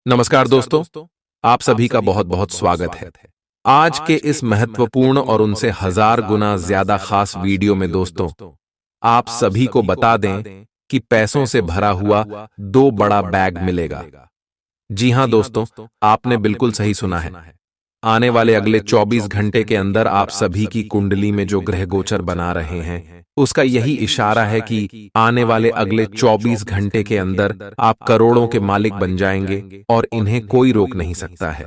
नमस्कार दोस्तों, आप सभी का बहुत बहुत स्वागत है। आज के इस महत्वपूर्ण और उनसे हजार गुना ज्यादा खास वीडियो में दोस्तों, आप सभी को बता दें कि पैसों से भरा हुआ दो बड़ा बैग मिलेगा। जी हां दोस्तों, आपने बिल्कुल सही सुना है। आने वाले अगले 24 घंटे के अंदर आप सभी की कुंडली में जो ग्रह गोचर बना रहे हैं, उसका यही इशारा है कि आने वाले अगले 24 घंटे के अंदर आप करोड़ों के मालिक बन जाएंगे और इन्हें कोई रोक नहीं सकता है।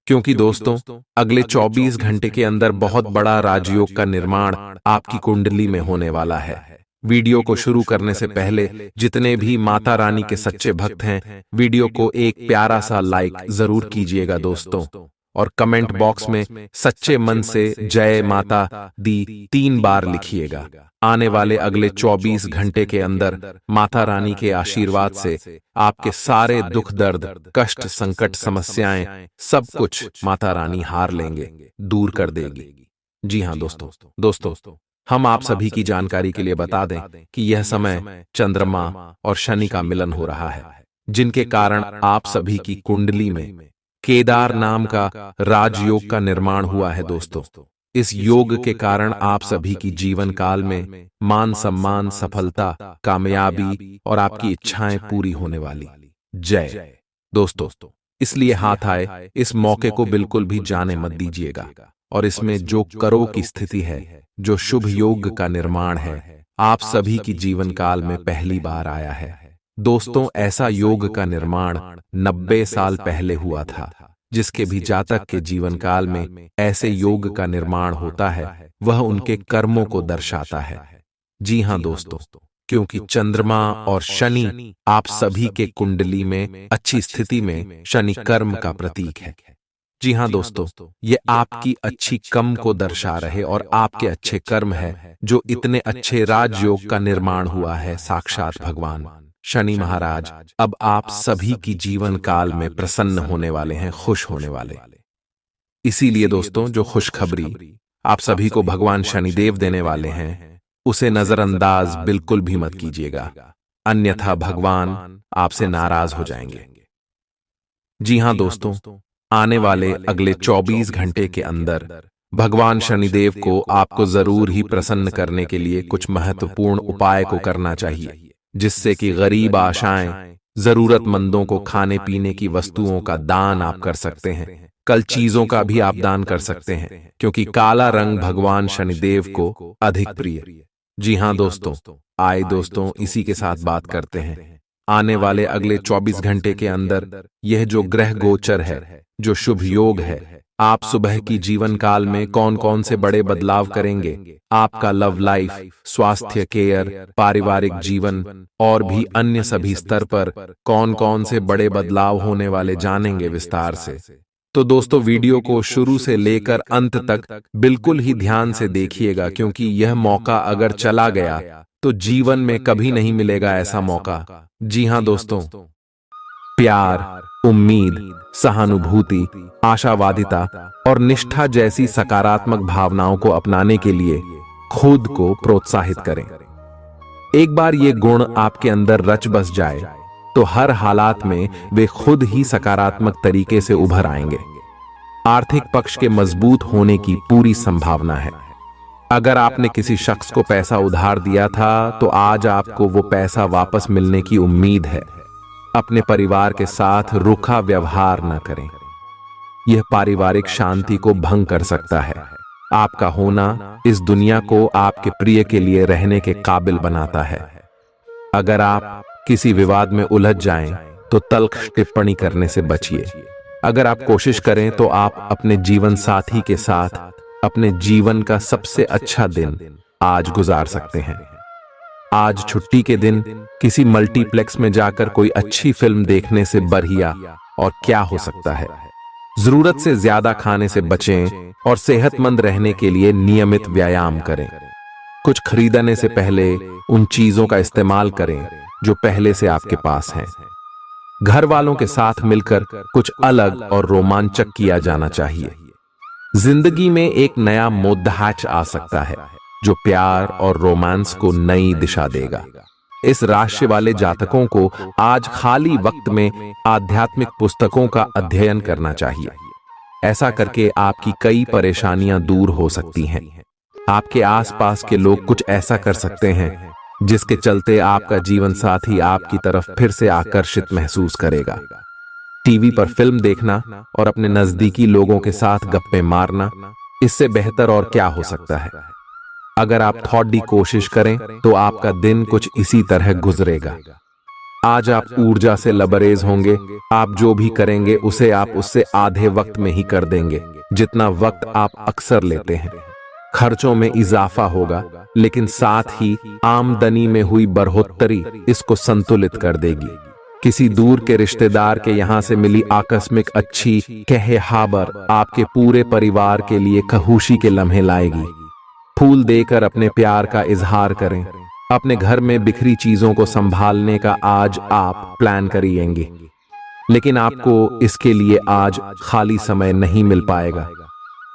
क्योंकि दोस्तों, अगले 24 घंटे के अंदर बहुत बड़ा राजयोग का निर्माण आपकी कुंडली में होने वाला है। वीडियो को शुरू करने से पहले जितने भी माता रानी के सच्चे भक्त हैं, वीडियो को एक प्यारा सा लाइक जरूर कीजिएगा दोस्तों, और कमेंट बॉक्स में सच्चे मन से जय माता दी 3 बार लिखिएगा। आने वाले अगले 24 घंटे के अंदर माता रानी के आशीर्वाद से आपके सारे दुख दर्द, कष्ट, संकट, समस्याएं सब कुछ माता रानी हार लेंगे, दूर कर देगी। जी हां दोस्तों, हम आप सभी की जानकारी के लिए बता दें कि यह समय चंद्रमा और शनि का मिलन हो रहा है, जिनके कारण आप सभी की कुंडली में केदार नाम का राजयोग का निर्माण हुआ है दोस्तों। इस योग के कारण आप सभी की जीवन काल में मान सम्मान, सफलता, कामयाबी और आपकी इच्छाएं पूरी होने वाली। जय दोस्तों, इसलिए हाथ आए इस मौके को बिल्कुल भी जाने मत दीजिएगा। और इसमें जो करों की स्थिति है, जो शुभ योग का निर्माण है, आप सभी की जीवन काल में पहली बार आया है दोस्तों। ऐसा योग का निर्माण 90 साल पहले हुआ था। जिसके भी जातक के जीवन काल में ऐसे योग का निर्माण होता है, वह उनके कर्मों को दर्शाता है। जी हां दोस्तों, क्योंकि चंद्रमा और शनि आप सभी के कुंडली में अच्छी स्थिति में शनि कर्म का प्रतीक है। जी हां दोस्तों, ये आपकी अच्छी कम को दर्शा रहे और आपके अच्छे कर्म है, जो इतने अच्छे राजयोग का निर्माण हुआ है। साक्षात भगवान शनि महाराज अब आप सभी की जीवन काल में प्रसन्न होने वाले हैं, खुश होने वाले। इसीलिए दोस्तों, जो खुशखबरी आप सभी को भगवान शनिदेव देने वाले हैं, उसे नजरअंदाज बिल्कुल भी मत कीजिएगा, अन्यथा भगवान आपसे नाराज हो जाएंगे। जी हां दोस्तों, आने वाले अगले 24 घंटे के अंदर भगवान शनिदेव को आपको जरूर ही प्रसन्न करने के लिए कुछ महत्वपूर्ण उपाय को करना चाहिए, जिससे कि गरीब आशाएं, जरूरतमंदों को खाने पीने की वस्तुओं का दान आप कर सकते हैं। कल चीजों का भी आप दान कर सकते हैं, क्योंकि काला रंग भगवान शनिदेव को अधिक प्रिय। जी हां दोस्तों, आए दोस्तों, इसी के साथ बात करते हैं आने वाले अगले 24 घंटे के अंदर यह जो ग्रह गोचर है, जो शुभ योग है, आप सुबह की जीवन काल में कौन कौन से बड़े बदलाव करेंगे। आपका लव लाइफ, स्वास्थ्य, केयर, पारिवारिक जीवन और भी अन्य सभी स्तर पर कौन कौन से बड़े बदलाव होने वाले जानेंगे विस्तार से। तो दोस्तों, वीडियो को शुरू से लेकर अंत तक बिल्कुल ही ध्यान से देखिएगा, क्योंकि यह मौका अगर चला गया तो जीवन में कभी नहीं मिलेगा ऐसा मौका। जी हां दोस्तों, प्यार, उम्मीद, सहानुभूति, आशावादिता और निष्ठा जैसी सकारात्मक भावनाओं को अपनाने के लिए खुद को प्रोत्साहित करें। एक बार ये गुण आपके अंदर रच बस जाए तो हर हालात में वे खुद ही सकारात्मक तरीके से उभर आएंगे। आर्थिक पक्ष के मजबूत होने की पूरी संभावना है। अगर आपने किसी शख्स को पैसा उधार दिया था, तो आज आपको वो पैसा वापस मिलने की उम्मीद है। अपने परिवार के साथ रूखा व्यवहार न करें, यह पारिवारिक शांति को भंग कर सकता है। आपका होना इस दुनिया को आपके प्रिय के लिए रहने के काबिल बनाता है। अगर आप किसी विवाद में उलझ जाएं, तो तल्ख टिप्पणी करने से बचिए। अगर आप कोशिश करें तो आप अपने जीवन साथी के साथ अपने जीवन का सबसे अच्छा दिन आज गुजार सकते हैं। आज छुट्टी के दिन किसी मल्टीप्लेक्स में जाकर कोई अच्छी फिल्म देखने से बढ़िया और क्या हो सकता है। जरूरत से ज्यादा खाने से बचें और सेहतमंद रहने के लिए नियमित व्यायाम करें। कुछ खरीदने से पहले उन चीजों का इस्तेमाल करें जो पहले से आपके पास हैं। घर वालों के साथ मिलकर कुछ अलग और रोमांचक किया जाना चाहिए। जिंदगी में एक नया मोद्दाच आ सकता है, जो प्यार और रोमांस को नई दिशा देगा। इस राशि वाले जातकों को आज खाली वक्त में आध्यात्मिक पुस्तकों का अध्ययन करना चाहिए। ऐसा करके आपकी कई परेशानियां दूर हो सकती हैं। आपके आसपास के लोग कुछ ऐसा कर सकते हैं जिसके चलते आपका जीवन साथी आपकी तरफ फिर से आकर्षित महसूस करेगा। टीवी पर फिल्म देखना और अपने नजदीकी लोगों के साथ गप्पे मारना, इससे बेहतर और क्या हो सकता है। अगर आप थोड़ी कोशिश करें तो आपका दिन कुछ इसी तरह गुजरेगा। आज आप ऊर्जा से लबरेज होंगे। आप जो भी करेंगे उसे आप उससे आधे वक्त में ही कर देंगे जितना वक्त आप अक्सर लेते हैं। खर्चों में इजाफा होगा, लेकिन साथ ही आमदनी में हुई बढ़ोतरी इसको संतुलित कर देगी। किसी दूर के रिश्तेदार के यहां से मिली आकस्मिक अच्छी खबर आपके पूरे परिवार के लिए खुशी के लम्हे लाएगी। फूल देकर अपने प्यार का इजहार करें। अपने घर में बिखरी चीजों को संभालने का आज आप प्लान करिएंगे, लेकिन आपको इसके लिए आज खाली समय नहीं मिल पाएगा।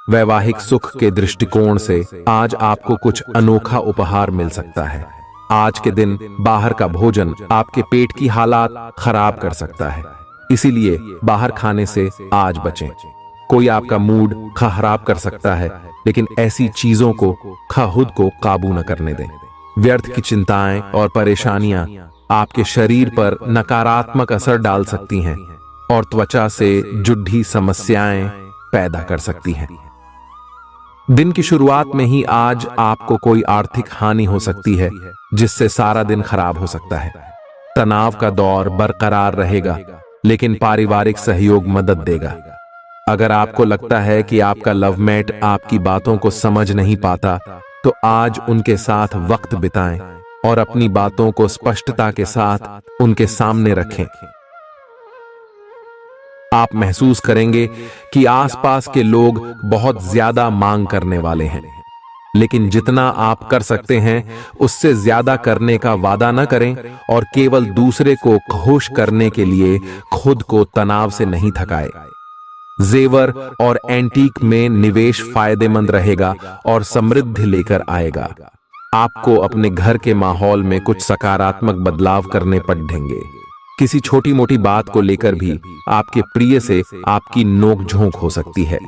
वैवाहिक सुख के दृष्टिकोण से आज आपको कुछ अनोखा उपहार मिल सकता है। आज के दिन बाहर का भोजन आपके पेट की हालात खराब कर सकता है, इसीलिए बाहर खाने से आज बचें। कोई आपका मूड खराब कर सकता है, लेकिन ऐसी चीजों को खुद को काबू न करने दें। व्यर्थ की चिंताएं और परेशानियां आपके शरीर पर नकारात्मक असर डाल सकती हैं और त्वचा से जुड़ी समस्याएं पैदा कर सकती हैं। दिन की शुरुआत में ही आज आपको कोई आर्थिक हानि हो सकती है, जिससे सारा दिन खराब हो सकता है। तनाव का दौर बरकरार रहेगा, लेकिन पारिवारिक सहयोग मदद देगा। अगर आपको लगता है कि आपका लवमेट आपकी बातों को समझ नहीं पाता, तो आज उनके साथ वक्त बिताएं और अपनी बातों को स्पष्टता के साथ उनके सामने रखें। आप महसूस करेंगे कि आसपास के लोग बहुत ज्यादा मांग करने वाले हैं, लेकिन जितना आप कर सकते हैं उससे ज्यादा करने का वादा न करें और केवल दूसरे को खुश करने के लिए खुद को तनाव से नहीं थकाएं। जेवर और एंटीक में निवेश फायदेमंद रहेगा और समृद्धि लेकर आएगा। आपको अपने घर के माहौल में कुछ सकारात्मक बदलाव करने पड़ेंगे। किसी छोटी मोटी बात को लेकर भी आपके प्रिय से आपकी नोकझोंक हो सकती है।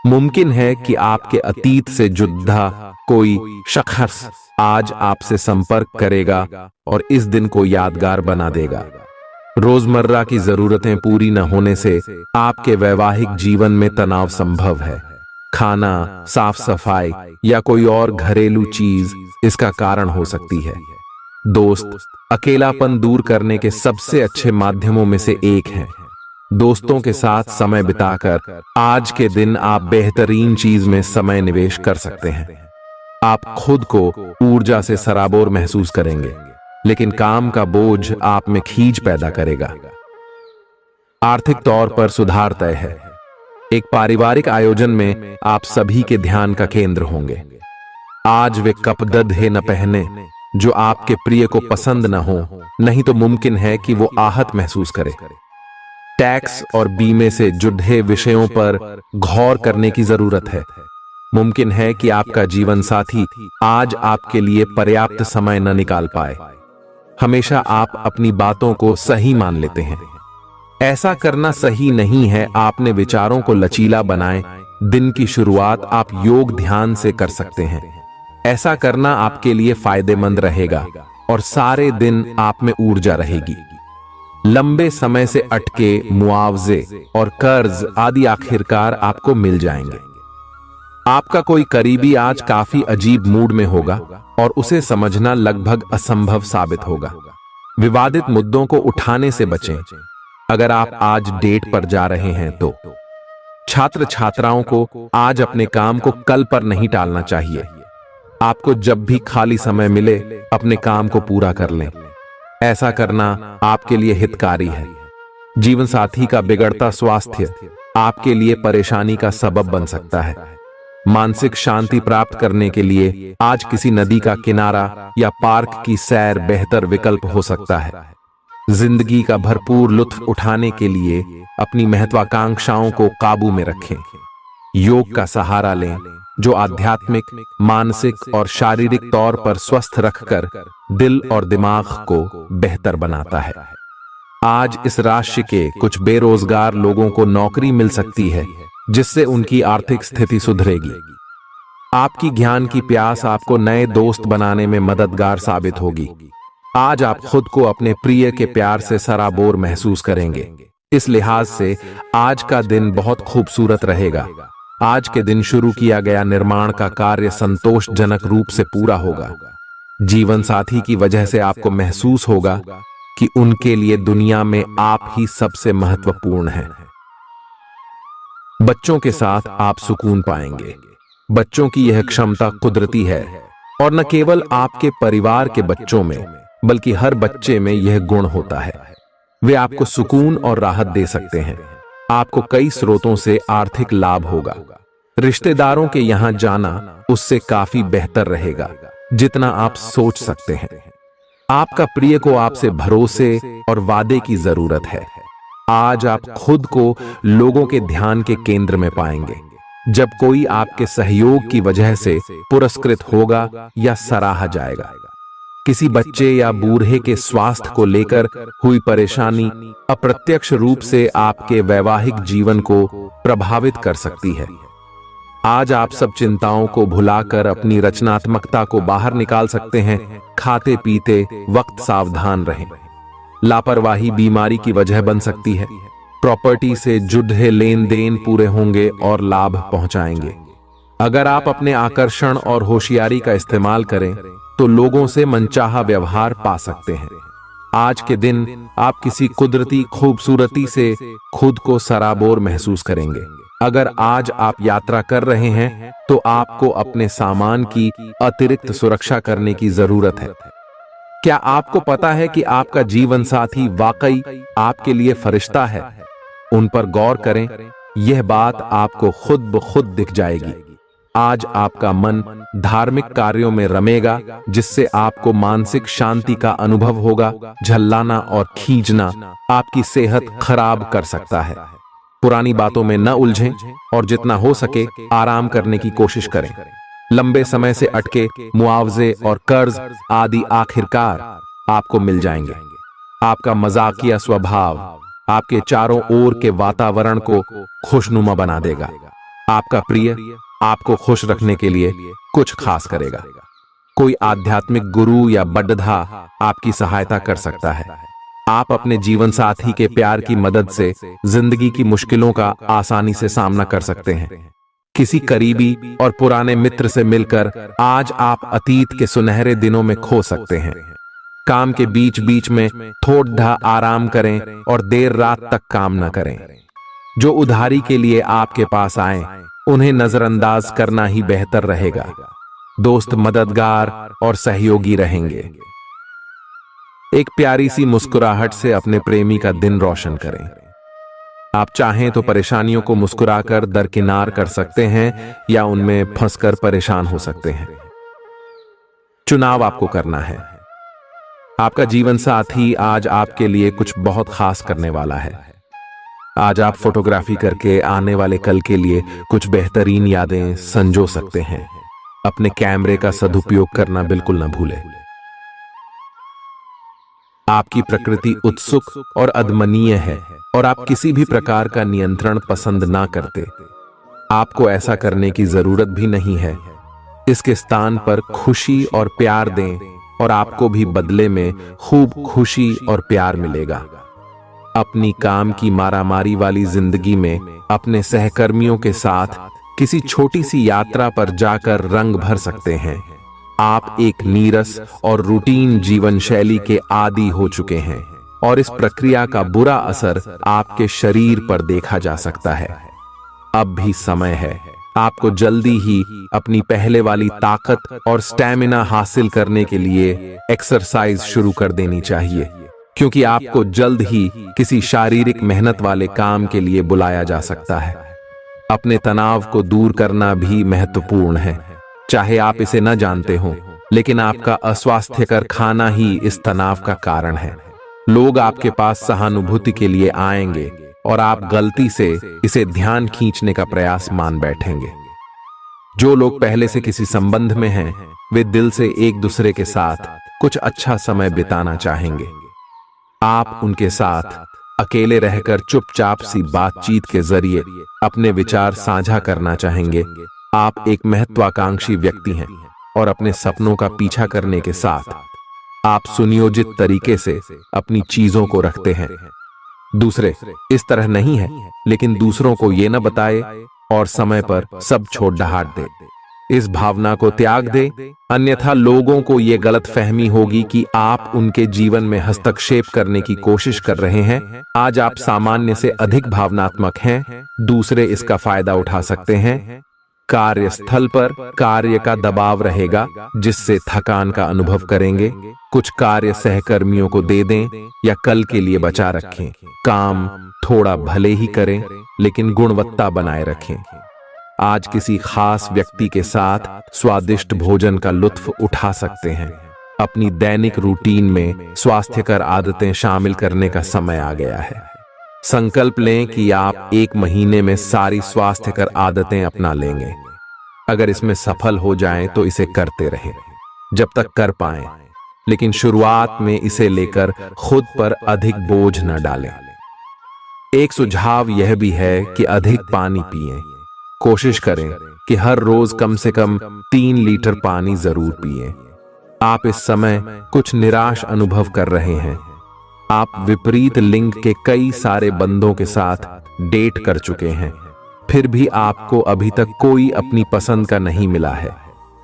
मुमकिन है कि आपके अतीत से जुड़ा कोई शख्स आज आपसे संपर्क करेगा और इस दिन को यादगार बना देगा। रोजमर्रा की जरूरतें पूरी न होने से आपके वैवाहिक जीवन में तनाव संभव है। खाना, साफ सफाई या कोई और घरेलू चीज इसका कारण हो सकती है। दोस्त अकेलापन दूर करने के सबसे अच्छे माध्यमों में से एक है। दोस्तों के साथ समय बिताकर आज के दिन आप बेहतरीन चीज में समय निवेश कर सकते हैं। आप खुद को ऊर्जा से सराबोर महसूस करेंगे, लेकिन काम का बोझ आप में खींच पैदा करेगा। आर्थिक तौर पर सुधार तय है। एक पारिवारिक आयोजन में आप सभी के ध्यान का केंद्र होंगे। आज वे कपड़े न पहने जो आपके प्रिय को पसंद न हो, नहीं तो मुमकिन है कि वो आहत महसूस करे। टैक्स और बीमे से जुड़े विषयों पर गौर करने की जरूरत है। मुमकिन है कि आपका जीवन साथी आज आपके लिए पर्याप्त समय न निकाल पाए। हमेशा आप अपनी बातों को सही मान लेते हैं। ऐसा करना सही नहीं है। आपने विचारों को लचीला बनाएं। दिन की शुरुआत आप योग ध्यान से कर सकते हैं। ऐसा करना आपके लिए फायदेमंद रहेगा और सारे दिन आप में ऊर्जा रहेगी। लंबे समय से अटके मुआवजे और कर्ज आदि आखिरकार आपको मिल जाएंगे। आपका कोई करीबी आज काफी अजीब मूड में होगा और उसे समझना लगभग असंभव साबित होगा। विवादित मुद्दों को उठाने से बचें। अगर आप आज डेट पर जा रहे हैं तो छात्र छात्राओं को आज अपने काम को कल पर नहीं टालना चाहिए। आपको जब भी खाली समय मिले अपने काम को पूरा कर लें। ऐसा करना आपके लिए हितकारी है। जीवन साथी का बिगड़ता स्वास्थ्य आपके लिए परेशानी का सबब बन सकता है। मानसिक शांति प्राप्त करने के लिए आज किसी नदी का किनारा या पार्क की सैर बेहतर विकल्प हो सकता है। जिंदगी का भरपूर लुत्फ उठाने के लिए अपनी महत्वाकांक्षाओं को काबू में रखें। योग का सहारा लें जो आध्यात्मिक, मानसिक और शारीरिक तौर पर स्वस्थ रखकर दिल और दिमाग को बेहतर बनाता है। आज इस राशि के कुछ बेरोजगार लोगों को नौकरी मिल सकती है, जिससे उनकी आर्थिक स्थिति सुधरेगी। आपकी ज्ञान की प्यास आपको नए दोस्त बनाने में मददगार साबित होगी। आज आप खुद को अपने प्रिय के प्यार से सराबोर महसूस करेंगे। इस लिहाज से आज का दिन बहुत खूबसूरत रहेगा। आज के दिन शुरू किया गया निर्माण का कार्य संतोषजनक रूप से पूरा होगा। जीवन साथी की वजह से आपको महसूस होगा कि उनके लिए दुनिया में आप ही सबसे महत्वपूर्ण हैं। बच्चों के साथ आप सुकून पाएंगे। बच्चों की यह क्षमता कुदरती है और न केवल आपके परिवार के बच्चों में बल्कि हर बच्चे में यह गुण होता है। वे आपको सुकून और राहत दे सकते हैं। आपको कई स्रोतों से आर्थिक लाभ होगा। रिश्तेदारों के यहां जाना उससे काफी बेहतर रहेगा जितना आप सोच सकते हैं। आपका प्रिय को आपसे भरोसे और वादे की जरूरत है। आज आप खुद को लोगों के ध्यान के केंद्र में पाएंगे। जब कोई आपके सहयोग की वजह से पुरस्कृत होगा या सराहा जाएगा। किसी बच्चे या बूढ़े के स्वास्थ्य को लेकर हुई परेशानी अप्रत्यक्ष रूप से आपके वैवाहिक जीवन को प्रभावित कर सकती है। आज आप सब चिंताओं को भुलाकर अपनी रचनात्मकता को बाहर निकाल सकते हैं। खाते पीते वक्त सावधान रहें। लापरवाही बीमारी की वजह बन सकती है। प्रॉपर्टी से जुड़े लेन देन पूरे होंगे और लाभ पहुंचाएंगे। अगर आप अपने आकर्षण और होशियारी का इस्तेमाल करें तो लोगों से मनचाहा व्यवहार पा सकते हैं। आज के दिन आप किसी कुदरती खूबसूरती से खुद को सराबोर महसूस करेंगे। अगर आज आप यात्रा कर रहे हैं तो आपको अपने सामान की अतिरिक्त सुरक्षा करने की जरूरत है। क्या आपको पता है कि आपका जीवन साथी वाकई आपके लिए फरिश्ता है? उन पर गौर करें। यह बात आपको खुद ब खुद दिख जाएगी। आज आपका मन धार्मिक कार्यों में रमेगा, जिससे आपको मानसिक शांति का अनुभव होगा। झल्लाना और खींचना आपकी सेहत खराब कर सकता है। पुरानी बातों में न उलझें और जितना हो सके आराम करने की कोशिश करें। लंबे समय से अटके मुआवजे और कर्ज आदि आखिरकार आपको मिल जाएंगे। आपका मजाकिया स्वभाव आपके चारों ओर के वातावरण को खुशनुमा बना देगा। आपका प्रिय आपको खुश रखने के लिए कुछ खास करेगा। कोई आध्यात्मिक गुरु या बड्ढा आपकी सहायता कर सकता है। आप अपने जीवन साथी के प्यार की मदद से जिंदगी की मुश्किलों का आसानी से सामना कर सकते हैं। किसी करीबी और पुराने मित्र से मिलकर आज आप अतीत के सुनहरे दिनों में खो सकते हैं। काम के बीच बीच में थोड़ा आराम करें और देर रात तक काम न करें। जो उधारी के लिए आपके पास आए उन्हें नजरअंदाज करना ही बेहतर रहेगा। दोस्त मददगार और सहयोगी रहेंगे। एक प्यारी सी मुस्कुराहट से अपने प्रेमी का दिन रोशन करें। आप चाहें तो परेशानियों को मुस्कुराकर दरकिनार कर सकते हैं या उनमें फंसकर परेशान हो सकते हैं। चुनाव आपको करना है। आपका जीवन साथी आज आपके लिए कुछ बहुत खास करने वाला है। आज आप फोटोग्राफी करके आने वाले कल के लिए कुछ बेहतरीन यादें संजो सकते हैं। अपने कैमरे का सदुपयोग करना बिल्कुल न भूलें। आपकी प्रकृति उत्सुक और अदमनीय है और आप किसी भी प्रकार का नियंत्रण पसंद ना करते। आपको ऐसा करने की जरूरत भी नहीं है। इसके स्थान पर खुशी और प्यार दें और आपको भी बदले में खूब खुशी और प्यार मिलेगा। अपनी काम की मारामारी वाली जिंदगी में अपने सहकर्मियों के साथ किसी छोटी सी यात्रा पर जाकर रंग भर सकते हैं। आप एक नीरस और रूटीन जीवन शैली के आदी हो चुके हैं और इस प्रक्रिया का बुरा असर आपके शरीर पर देखा जा सकता है। अब भी समय है। आपको जल्दी ही अपनी पहले वाली ताकत और स्टैमिना हासिल करने के लिए एक्सरसाइज शुरू कर देनी चाहिए, क्योंकि आपको जल्द ही किसी शारीरिक मेहनत वाले काम के लिए बुलाया जा सकता है। अपने तनाव को दूर करना भी महत्वपूर्ण है। चाहे आप इसे न जानते हो, लेकिन आपका अस्वास्थ्यकर खाना ही इस तनाव का कारण है। लोग आपके पास सहानुभूति के लिए आएंगे और आप गलती से इसे ध्यान खींचने का प्रयास मान बैठेंगे। जो लोग पहले से किसी संबंध में हैं, वे दिल से एक दूसरे के साथ कुछ अच्छा समय बिताना चाहेंगे। आप उनके साथ अकेले रहकर चुपचाप सी बातचीत के जरिए अपने विचार साझा करना चाहेंगे। आप एक महत्वाकांक्षी व्यक्ति हैं और अपने सपनों का पीछा करने के साथ आप सुनियोजित तरीके से अपनी चीजों को रखते हैं। दूसरे इस तरह नहीं है, लेकिन दूसरों को ये न बताए और समय पर सब छोड़ ढाट दे। इस भावना को त्याग दे, अन्यथा लोगों को यह गलत फहमी होगी कि आप उनके जीवन में हस्तक्षेप करने की कोशिश कर रहे हैं। आज आप सामान्य से अधिक भावनात्मक हैं, दूसरे इसका फायदा उठा सकते हैं। कार्यस्थल पर कार्य का दबाव रहेगा, जिससे थकान का अनुभव करेंगे। कुछ कार्य सहकर्मियों को दे दें या कल के लिए बचा रखें। काम थोड़ा भले ही करें, लेकिन गुणवत्ता बनाए रखें। आज किसी खास व्यक्ति के साथ स्वादिष्ट भोजन का लुत्फ उठा सकते हैं। अपनी दैनिक रूटीन में स्वास्थ्यकर आदतें शामिल करने का समय आ गया है। संकल्प लें कि आप 1 महीने में सारी स्वास्थ्यकर आदतें अपना लेंगे। अगर इसमें सफल हो जाएं तो इसे करते रहें जब तक कर पाएं, लेकिन शुरुआत में इसे लेकर खुद पर अधिक बोझ न डालें। एक सुझाव यह भी है कि अधिक पानी पिएं। कोशिश करें कि हर रोज कम से कम 3 लीटर पानी जरूर पिएं। आप इस समय कुछ निराश अनुभव कर रहे हैं। आप विपरीत लिंग के कई सारे बंदों के साथ डेट कर चुके हैं, फिर भी आपको अभी तक कोई अपनी पसंद का नहीं मिला है।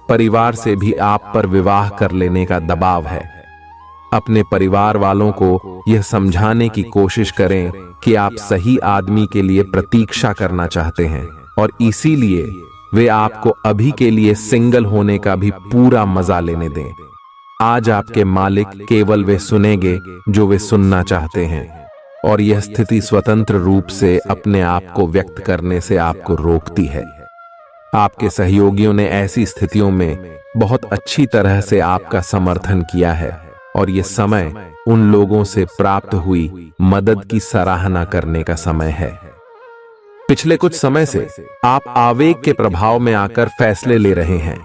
परिवार से भी आप पर विवाह कर लेने का दबाव है। अपने परिवार वालों को यह समझाने की कोशिश करें कि आप सही आदमी के लिए प्रतीक्षा करना चाहते हैं और इसीलिए वे आपको अभी के लिए सिंगल होने का भी पूरा मजा लेने दें। आज आपके मालिक केवल वे सुनेंगे जो वे सुनना चाहते हैं, और यह स्थिति स्वतंत्र रूप से अपने आप को व्यक्त करने से आपको रोकती है। आपके सहयोगियों ने ऐसी स्थितियों में बहुत अच्छी तरह से आपका समर्थन किया है, और यह समय उन लोगों से प्राप्त हुई मदद की सराहना करने का समय है। पिछले कुछ समय से आप आवेग के प्रभाव में आकर फैसले ले रहे हैं,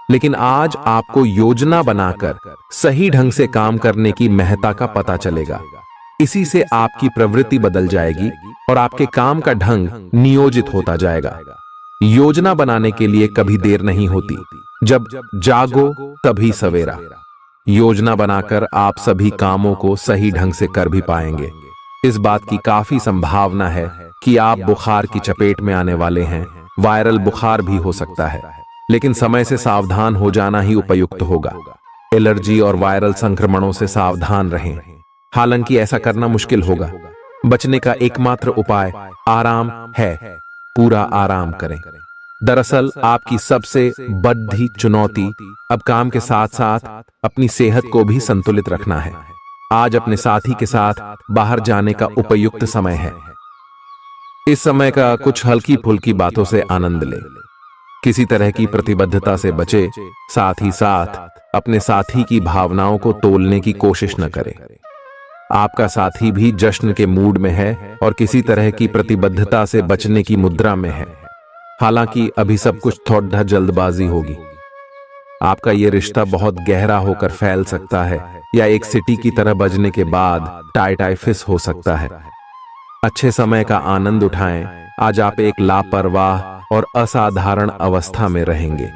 लेकिन आज आपको योजना बनाकर सही ढंग से काम करने की महत्ता का पता चलेगा। इसी से आपकी प्रवृत्ति बदल जाएगी और आपके काम का ढंग नियोजित होता जाएगा। योजना बनाने के लिए कभी देर नहीं होती, जब जागो तभी सवेरा। योजना बनाकर आप सभी कामों को सही ढंग से कर भी पाएंगे। इस बात की काफी संभावना है कि आप बुखार की चपेट में आने वाले हैं। वायरल बुखार भी हो सकता है, लेकिन समय से सावधान हो जाना ही उपयुक्त होगा। एलर्जी और वायरल संक्रमणों से सावधान रहें। हालांकि ऐसा करना मुश्किल होगा। बचने का एकमात्र उपाय आराम है। पूरा आराम करें। दरअसल आपकी सबसे बड़ी चुनौती अब काम के साथ साथ अपनी सेहत को भी संतुलित रखना है। आज अपने साथी के साथ बाहर जाने का उपयुक्त समय है। इस समय का कुछ हल्की फुल्की बातों से आनंद लें। किसी तरह की प्रतिबद्धता से बचे, साथ ही साथ अपने साथी की भावनाओं को तोलने की कोशिश न करें। आपका साथी भी जश्न के मूड में है और किसी तरह की प्रतिबद्धता से बचने की मुद्रा में है। हालांकि अभी सब कुछ थोड़ा जल्दबाजी होगी। आपका यह रिश्ता बहुत गहरा होकर फैल सकता है या एक सिटी की तरह बजने के बाद टाई फिस हो सकता है। अच्छे समय का आनंद उठाएं। आज आप एक लापरवाह और असाधारण अवस्था में रहेंगे।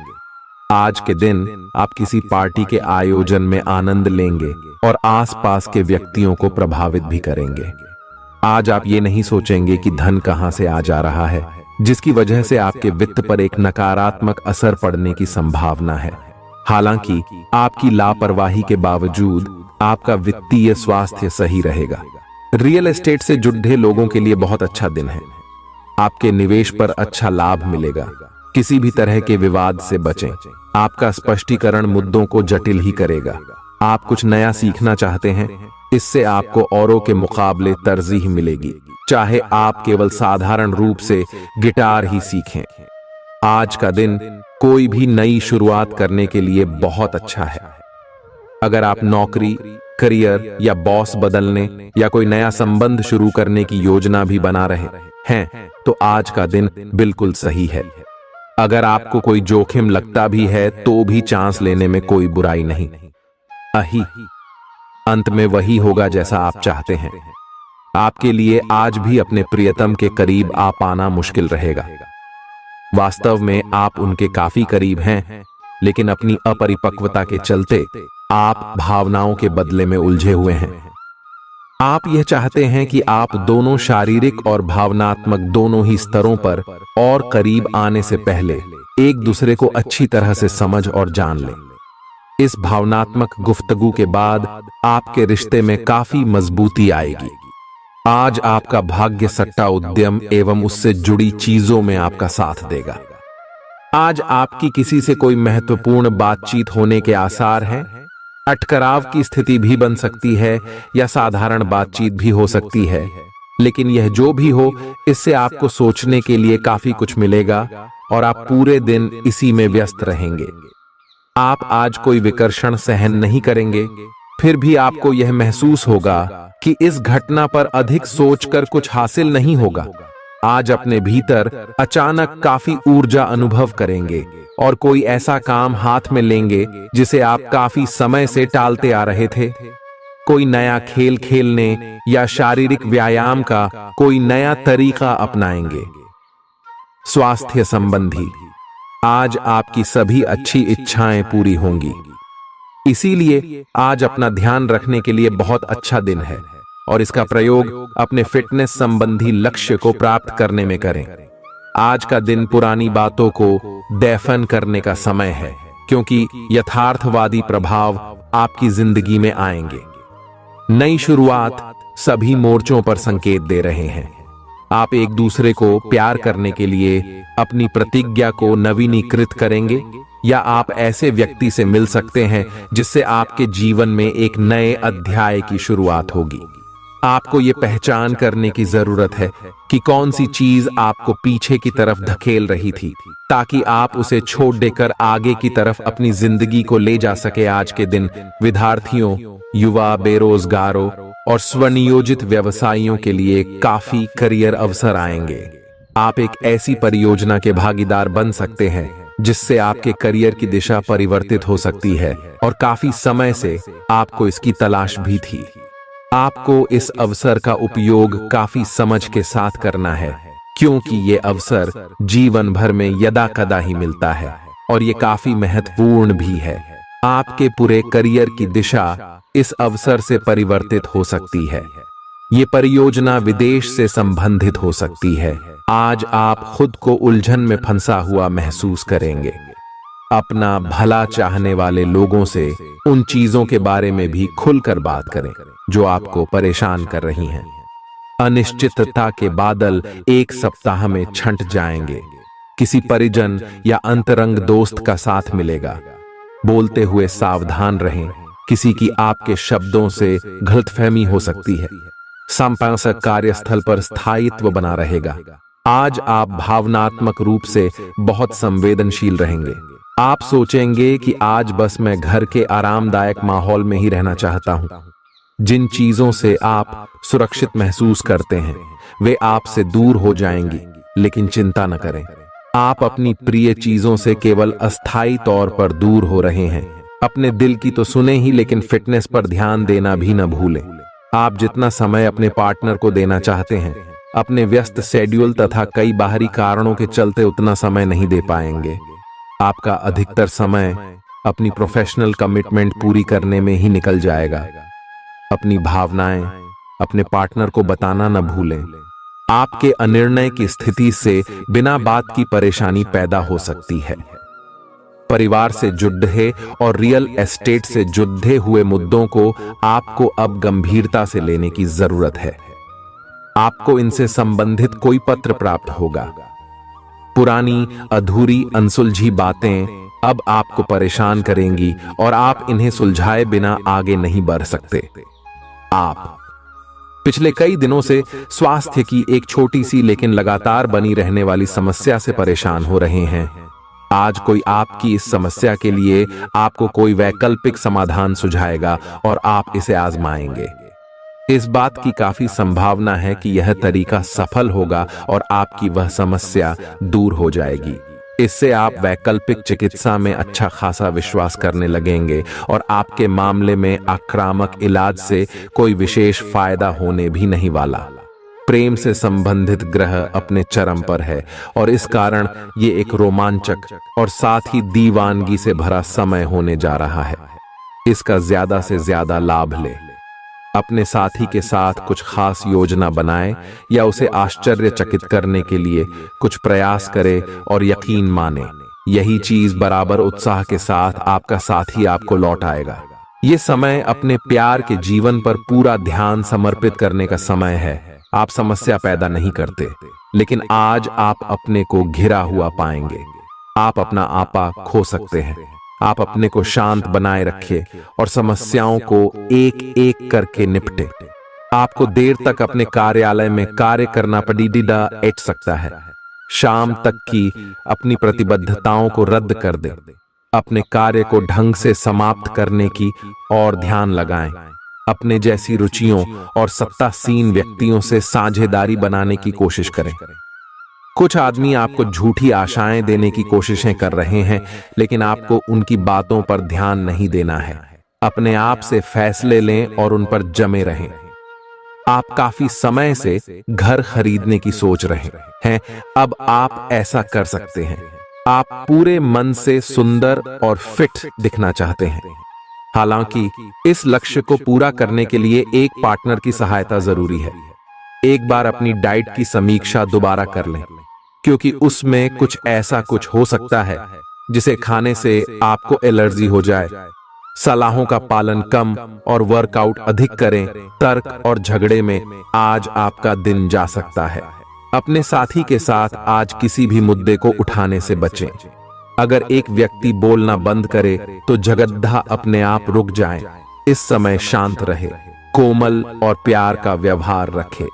आज के दिन आप किसी पार्टी के आयोजन में आनंद लेंगे और आसपास के व्यक्तियों को प्रभावित भी करेंगे। आज आप ये नहीं सोचेंगे कि धन कहां से आ जा रहा है, जिसकी वजह से आपके वित्त पर एक नकारात्मक असर पड़ने की संभावना है। हालांकि आपकी लापरवाही के बावजूद आपका वित्तीय स्वास्थ्य सही रहेगा। रियल एस्टेट से जुड़े लोगों के लिए बहुत अच्छा दिन है। आपके निवेश पर अच्छा लाभ मिलेगा। किसी भी तरह के विवाद से बचें। आपका स्पष्टीकरण मुद्दों को जटिल ही करेगा। आप कुछ नया सीखना चाहते हैं, इससे आपको औरों के मुकाबले तरजीह मिलेगी, चाहे आप केवल साधारण रूप से गिटार ही सीखें। आज का दिन कोई भी नई शुरुआत करने के लिए बहुत अच्छा है। अगर आप नौकरी, करियर या बॉस बदलने या कोई नया संबंध शुरू करने की योजना भी बना रहे हैं, तो आज का दिन बिल्कुल सही है। अगर आपको कोई जोखिम लगता भी है तो भी चांस लेने में कोई बुराई नहीं। अही अंत में वही होगा जैसा आप चाहते हैं। आपके लिए आज भी अपने प्रियतम के करीब आ पाना मुश्किल रहेगा। वास्तव में आप उनके काफी करीब हैं, लेकिन अपनी अपरिपक्वता के चलते आप भावनाओं के बदले में उलझे हुए हैं। आप यह चाहते हैं कि आप दोनों शारीरिक और भावनात्मक दोनों ही स्तरों पर और करीब आने से पहले एक दूसरे को अच्छी तरह से समझ और जान लें। इस भावनात्मक गुफ्तगू के बाद आपके रिश्ते में काफी मजबूती आएगी। आज आपका भाग्य सट्टा उद्यम एवं उससे जुड़ी चीजों में आपका साथ देगा। आज आपकी किसी से कोई महत्वपूर्ण बातचीत होने के आसार हैं। अटकराव की स्थिति भी बन सकती है या साधारण बातचीत भी हो सकती है, लेकिन यह जो भी हो, इससे आपको सोचने के लिए काफी कुछ मिलेगा और आप पूरे दिन इसी में व्यस्त रहेंगे। आप आज कोई विकर्षण सहन नहीं करेंगे, फिर भी आपको यह महसूस होगा कि इस घटना पर अधिक सोचकर कुछ हासिल नहीं होगा। आज अपने भीतर अचानक काफी ऊर्जा अनुभव करेंगे और कोई ऐसा काम हाथ में लेंगे जिसे आप काफी समय से टालते आ रहे थे। कोई नया खेल खेलने या शारीरिक व्यायाम का कोई नया तरीका अपनाएंगे। स्वास्थ्य संबंधी आज आपकी सभी अच्छी इच्छाएं पूरी होंगी। इसीलिए आज अपना ध्यान रखने के लिए बहुत अच्छा दिन है और इसका प्रयोग अपने फिटनेस संबंधी लक्ष्य को प्राप्त करने में करें। आज का दिन पुरानी बातों को दफन करने का समय है, क्योंकि यथार्थवादी प्रभाव आपकी जिंदगी में आएंगे। नई शुरुआत सभी मोर्चों पर संकेत दे रहे हैं। आप एक दूसरे को प्यार करने के लिए अपनी प्रतिज्ञा को नवीनीकृत करेंगे, या आप ऐसे व्यक्ति से मिल सकते हैं जिससे आपके जीवन में एक नए अध्याय की शुरुआत होगी। आपको ये पहचान करने की जरूरत है कि कौन सी चीज आपको पीछे की तरफ धकेल रही थी, ताकि आप उसे छोड़ देकर आगे की तरफ अपनी जिंदगी को ले जा सके। आज के दिन विद्यार्थियों, युवा, बेरोजगारों और स्वनियोजित व्यवसायियों के लिए काफी करियर अवसर आएंगे। आप एक ऐसी परियोजना के भागीदार बन सकते हैं जिससे आपके करियर की दिशा परिवर्तित हो सकती है और काफी समय से आपको इसकी तलाश भी थी। आपको इस अवसर का उपयोग काफी समझ के साथ करना है, क्योंकि ये अवसर जीवन भर में यदा कदा ही मिलता है और ये काफी महत्वपूर्ण भी है। आपके पूरे करियर की दिशा इस अवसर से परिवर्तित हो सकती है। ये परियोजना विदेश से संबंधित हो सकती है। आज आप खुद को उलझन में फंसा हुआ महसूस करेंगे। अपना भला चाहने वाले लोगों से उन चीजों के बारे में भी खुलकर बात करें जो आपको परेशान कर रही हैं। अनिश्चितता के बादल एक सप्ताह में छंट जाएंगे। किसी परिजन या अंतरंग दोस्त का साथ मिलेगा। बोलते हुए सावधान रहें, किसी की आपके शब्दों से गलतफहमी हो सकती है। संपादक कार्यस्थल पर स्थायित्व बना रहेगा। आज आप भावनात्मक रूप से बहुत संवेदनशील रहेंगे। आप सोचेंगे कि आज बस मैं घर के आरामदायक माहौल में ही रहना चाहता हूं। जिन चीजों से आप सुरक्षित महसूस करते हैं वे आपसे दूर हो जाएंगी, लेकिन चिंता न करें, आप अपनी प्रिय चीजों से केवल अस्थायी तौर पर दूर हो रहे हैं। अपने दिल की तो सुने ही, लेकिन फिटनेस पर ध्यान देना भी न भूलें। आप जितना समय अपने पार्टनर को देना चाहते हैं, अपने व्यस्त शेड्यूल तथा कई बाहरी कारणों के चलते उतना समय नहीं दे पाएंगे। आपका अधिकतर समय अपनी प्रोफेशनल कमिटमेंट पूरी करने में ही निकल जाएगा। अपनी भावनाएं अपने पार्टनर को बताना न भूलें। आपके अनिर्णय की स्थिति से बिना बात की परेशानी पैदा हो सकती है। परिवार से जुड़े और रियल एस्टेट से जुड़े हुए मुद्दों को आपको अब गंभीरता से लेने की जरूरत है। आपको इनसे संबंधित कोई पत्र प्राप्त होगा। पुरानी अधूरी अनसुलझी बातें अब आपको परेशान करेंगी और आप इन्हें सुलझाए बिना आगे नहीं बढ़ सकते। आप पिछले कई दिनों से स्वास्थ्य की एक छोटी सी लेकिन लगातार बनी रहने वाली समस्या से परेशान हो रहे हैं। आज कोई आपकी इस समस्या के लिए आपको कोई वैकल्पिक समाधान सुझाएगा और आप इसे आजमाएंगे। इस बात की काफी संभावना है कि यह तरीका सफल होगा और आपकी वह समस्या दूर हो जाएगी। इससे आप वैकल्पिक चिकित्सा में अच्छा खासा विश्वास करने लगेंगे और आपके मामले में आक्रामक इलाज से कोई विशेष फायदा होने भी नहीं वाला। प्रेम से संबंधित ग्रह अपने चरम पर है और इस कारण ये एक रोमांचक और साथ ही दीवानगी से भरा समय होने जा रहा है। इसका ज्यादा से ज्यादा लाभ ले। अपने साथी के साथ कुछ खास योजना बनाएं या उसे आश्चर्यचकित करने के लिए कुछ प्रयास करें और यकीन माने यही चीज बराबर उत्साह के साथ आपका साथी आपको लौट आएगा। ये समय अपने प्यार के जीवन पर पूरा ध्यान समर्पित करने का समय है। आप समस्या पैदा नहीं करते, लेकिन आज आप अपने को घिरा हुआ पाएंगे। आप अपना आपा खो सकते हैं। आप अपने को शांत बनाए रखें और समस्याओं को एक एक करके निपटे। आपको देर तक अपने कार्यालय में कार्य करना पड़ सकता है। शाम तक की अपनी प्रतिबद्धताओं को रद्द कर दें। अपने कार्य को ढंग से समाप्त करने की और ध्यान लगाएं। अपने जैसी रुचियों और सत्तासीन व्यक्तियों से साझेदारी बनाने की कोशिश करें। कुछ आदमी आपको झूठी आशाएं देने की कोशिशें कर रहे हैं, लेकिन आपको उनकी बातों पर ध्यान नहीं देना है। अपने आप से फैसले लें और उन पर जमे रहें। आप काफी समय से घर खरीदने की सोच रहे हैं, अब आप ऐसा कर सकते हैं। आप पूरे मन से सुंदर और फिट दिखना चाहते हैं। हालांकि इस लक्ष्य को पूरा करने के लिए एक पार्टनर की सहायता जरूरी है। एक बार अपनी डाइट की समीक्षा दोबारा कर लें, क्योंकि उसमें कुछ ऐसा कुछ हो सकता है जिसे खाने से आपको एलर्जी हो जाए। सलाहों का पालन कम और वर्कआउट अधिक करें। तर्क और झगड़े में आज आपका दिन जा सकता है। अपने साथी के साथ आज किसी भी मुद्दे को उठाने से बचें। अगर एक व्यक्ति बोलना बंद करे तो जगद्धा अपने आप रुक जाए। इस समय शांत रहे, कोमल और प्यार का व्यवहार रखे।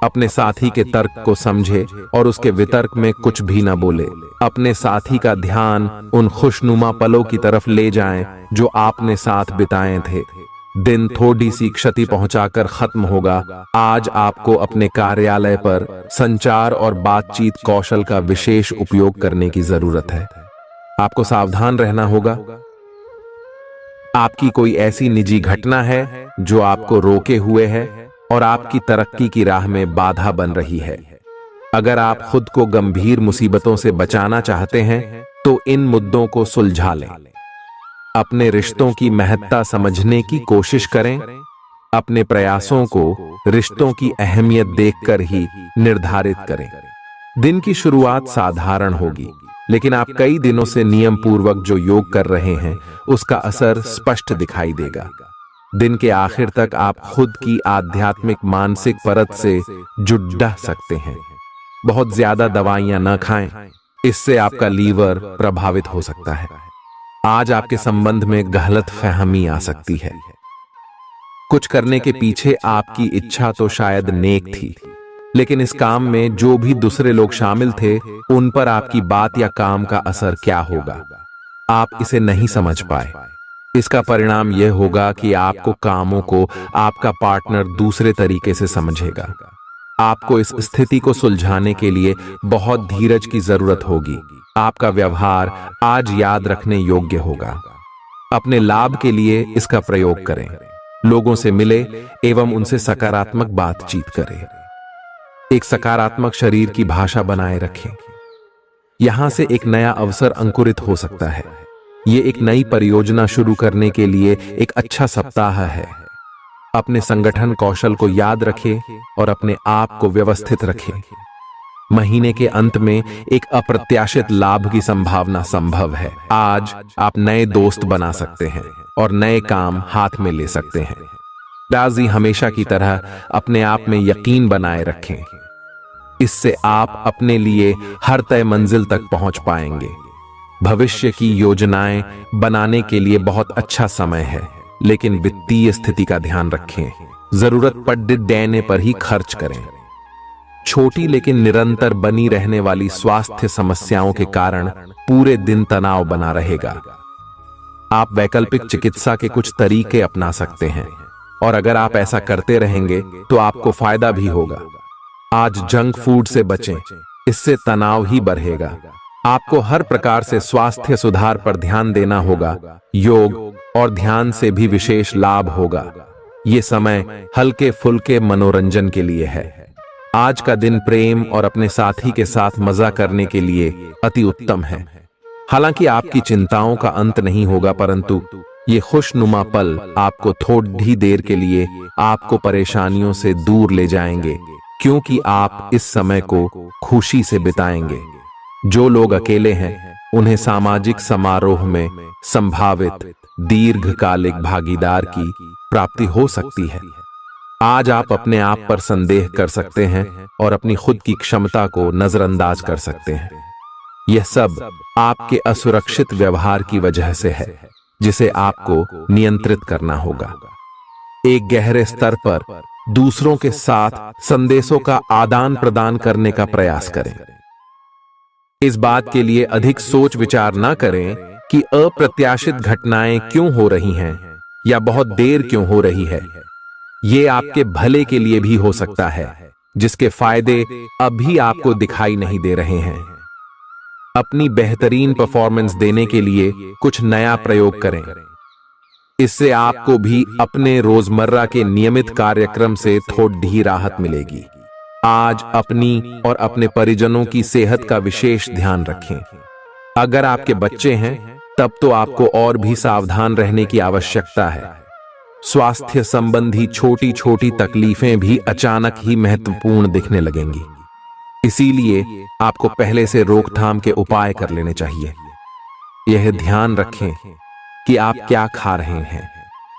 अपने साथी के तर्क को समझे और उसके वितर्क में कुछ भी न बोले। अपने साथी का ध्यान उन खुशनुमा पलों की तरफ ले जाएं जो आपने साथ बिताए थे। दिन थोड़ी सी क्षति पहुंचाकर खत्म होगा। आज आपको अपने कार्यालय पर संचार और बातचीत कौशल का विशेष उपयोग करने की जरूरत है। आपको सावधान रहना होगा। आपकी कोई ऐसी निजी घटना है जो आपको रोके हुए है और आपकी तरक्की की राह में बाधा बन रही है। अगर आप खुद को गंभीर मुसीबतों से बचाना चाहते हैं तो इन मुद्दों को सुलझा लें। अपने रिश्तों की महत्ता समझने की कोशिश करें। अपने प्रयासों को रिश्तों की अहमियत देखकर ही निर्धारित करें। दिन की शुरुआत साधारण होगी, लेकिन आप कई दिनों से नियम पूर्वक जो योग कर रहे हैं उसका असर स्पष्ट दिखाई देगा। दिन के आखिर तक आप खुद की आध्यात्मिक मानसिक परत से जुड़ सकते हैं। बहुत ज्यादा दवाइयां न खाएं, इससे आपका लीवर प्रभावित हो सकता है। आज आपके संबंध में गलत फहमी आ सकती है। कुछ करने के पीछे आपकी इच्छा तो शायद नेक थी, लेकिन इस काम में जो भी दूसरे लोग शामिल थे उन पर आपकी बात या काम का असर क्या होगा, आप इसे नहीं समझ पाए। इसका परिणाम यह होगा कि आपको कामों को आपका पार्टनर दूसरे तरीके से समझेगा। आपको इस स्थिति को सुलझाने के लिए बहुत धीरज की जरूरत होगी। आपका व्यवहार आज याद रखने योग्य होगा। अपने लाभ के लिए इसका प्रयोग करें। लोगों से मिले एवं उनसे सकारात्मक बातचीत करें। एक सकारात्मक शरीर की भाषा बनाए रखें। यहां से एक नया अवसर अंकुरित हो सकता है। ये एक नई परियोजना शुरू करने के लिए एक अच्छा सप्ताह है। अपने संगठन कौशल को याद रखें और अपने आप को व्यवस्थित रखें। महीने के अंत में एक अप्रत्याशित लाभ की संभावना संभव है। आज आप नए दोस्त बना सकते हैं और नए काम हाथ में ले सकते हैं। राजी हमेशा की तरह अपने आप में यकीन बनाए रखें। इससे आप अपने लिए हर तय मंजिल तक पहुंच पाएंगे। भविष्य की योजनाएं बनाने के लिए बहुत अच्छा समय है, लेकिन वित्तीय स्थिति का ध्यान रखें। जरूरत पड़ने पर ही खर्च करें। छोटी लेकिन निरंतर बनी रहने वाली स्वास्थ्य समस्याओं के कारण पूरे दिन तनाव बना रहेगा। आप वैकल्पिक चिकित्सा के कुछ तरीके अपना सकते हैं और अगर आप ऐसा करते रहेंगे तो आपको फायदा भी होगा। आज जंक फूड से बचें, इससे तनाव ही बढ़ेगा। आपको हर प्रकार से स्वास्थ्य सुधार पर ध्यान देना होगा। योग और ध्यान से भी विशेष लाभ होगा। ये समय हल्के फुल्के मनोरंजन के लिए है। आज का दिन प्रेम और अपने साथी के साथ मजा करने के लिए अति उत्तम है। हालांकि आपकी चिंताओं का अंत नहीं होगा, परंतु ये खुशनुमा पल आपको थोड़ी देर के लिए आपको परेशानियों से दूर ले जाएंगे, क्योंकि आप इस समय को खुशी से बिताएंगे। जो लोग अकेले हैं उन्हें सामाजिक समारोह में संभावित दीर्घकालिक भागीदार की प्राप्ति हो सकती है। आज आप अपने आप पर संदेह कर सकते हैं और अपनी खुद की क्षमता को नजरअंदाज कर सकते हैं। यह सब आपके असुरक्षित व्यवहार की वजह से है, जिसे आपको नियंत्रित करना होगा। एक गहरे स्तर पर दूसरों के साथ संदेशों का आदान प्रदान करने का प्रयास करें। इस बात के लिए अधिक सोच विचार न करें कि अप्रत्याशित घटनाएं क्यों हो रही हैं या बहुत देर क्यों हो रही है। ये आपके भले के लिए भी हो सकता है, जिसके फायदे अभी आपको दिखाई नहीं दे रहे हैं। अपनी बेहतरीन परफॉर्मेंस देने के लिए कुछ नया प्रयोग करें। इससे आपको भी अपने रोजमर्रा के नियमित कार्यक्रम से थोड़ी राहत मिलेगी। आज अपनी और अपने परिजनों की सेहत का विशेष ध्यान रखें। अगर आपके बच्चे हैं तब तो आपको और भी सावधान रहने की आवश्यकता है। स्वास्थ्य संबंधी छोटी छोटी तकलीफें भी अचानक ही महत्वपूर्ण दिखने लगेंगी। इसीलिए आपको पहले से रोकथाम के उपाय कर लेने चाहिए। यह ध्यान रखें कि आप क्या खा रहे हैं,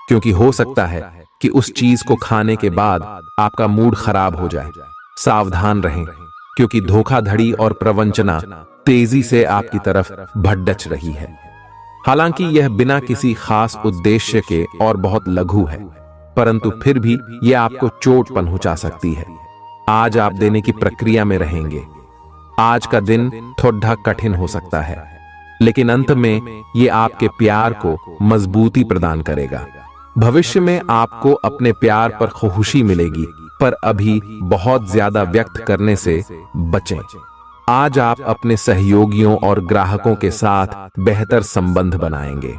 क्योंकि हो सकता है कि उस चीज को खाने के बाद आपका मूड खराब हो जाए। सावधान रहें, क्योंकि धोखाधड़ी और प्रवंचना तेजी से आपकी तरफ भड़क रही है। हालांकि यह बिना किसी खास उद्देश्य के और बहुत लघु है, परंतु फिर भी यह आपको चोट पहुंचा सकती है। आज आप देने की प्रक्रिया में रहेंगे। आज का दिन थोड़ा कठिन हो सकता है, लेकिन अंत में यह आपके प्यार को मजबूती प्रदान करेगा। भविष्य में आपको अपने प्यार पर खुशी मिलेगी, पर अभी बहुत ज्यादा व्यक्त करने से बचें। आज आप अपने सहयोगियों और ग्राहकों के साथ बेहतर संबंध बनाएंगे।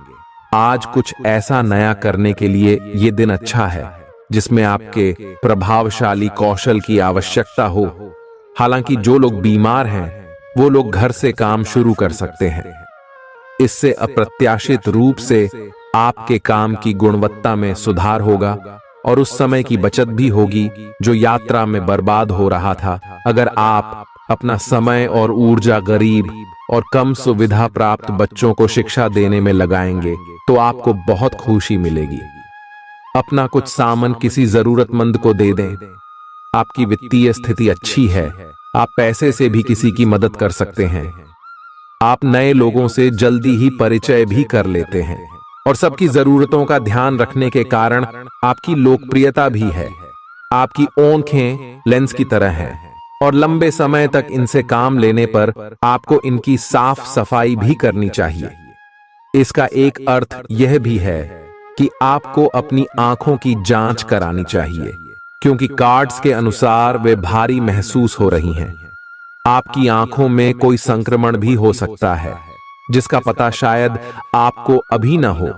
आज कुछ ऐसा नया करने के लिए ये दिन अच्छा है जिसमें आपके प्रभावशाली कौशल की आवश्यकता हो। हालांकि जो लोग बीमार हैं वो लोग घर से काम शुरू कर सकते हैं। इससे अप्रत्याशित रूप से आपके काम की गुणवत्ता में सुधार होगा और उस समय की बचत भी होगी जो यात्रा में बर्बाद हो रहा था। अगर आप अपना समय और ऊर्जा गरीब और कम सुविधा प्राप्त बच्चों को शिक्षा देने में लगाएंगे तो आपको बहुत खुशी मिलेगी। अपना कुछ सामान किसी जरूरतमंद को दे दें। आपकी वित्तीय स्थिति अच्छी है, आप पैसे से भी किसी की मदद कर सकते हैं। आप नए लोगों से जल्दी ही परिचय भी कर लेते हैं और सबकी जरूरतों का ध्यान रखने के कारण आपकी लोकप्रियता भी है। आपकी आंखें लेंस की तरह हैं और लंबे समय तक इनसे काम लेने पर आपको इनकी साफ सफाई भी करनी चाहिए। इसका एक अर्थ यह भी है कि आपको अपनी आंखों की जांच करानी चाहिए, क्योंकि कार्ड्स के अनुसार वे भारी महसूस हो रही हैं। आपकी आंखों में कोई संक्रमण भी हो सकता है, जिसका पता शायद आपको अभी ना हो,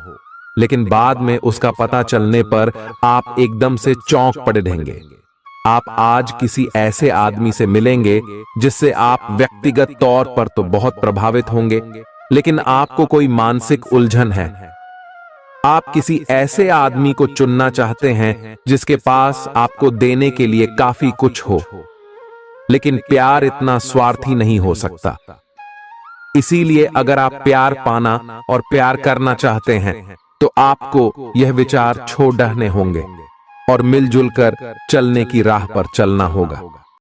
लेकिन बाद में उसका पता चलने पर आप एकदम से चौंक पड़े रहेंगे। आप आज किसी ऐसे आदमी से मिलेंगे जिससे आप व्यक्तिगत तौर पर तो बहुत प्रभावित होंगे, लेकिन आपको कोई मानसिक उलझन है। आप किसी ऐसे आदमी को चुनना चाहते हैं जिसके पास आपको देने के लिए काफी कुछ हो, लेकिन प्यार इतना स्वार्थी नहीं हो सकता। इसीलिए अगर आप प्यार पाना और प्यार करना चाहते हैं तो आपको यह विचार छोड़ने होंगे और मिलजुल कर चलने की राह पर चलना होगा।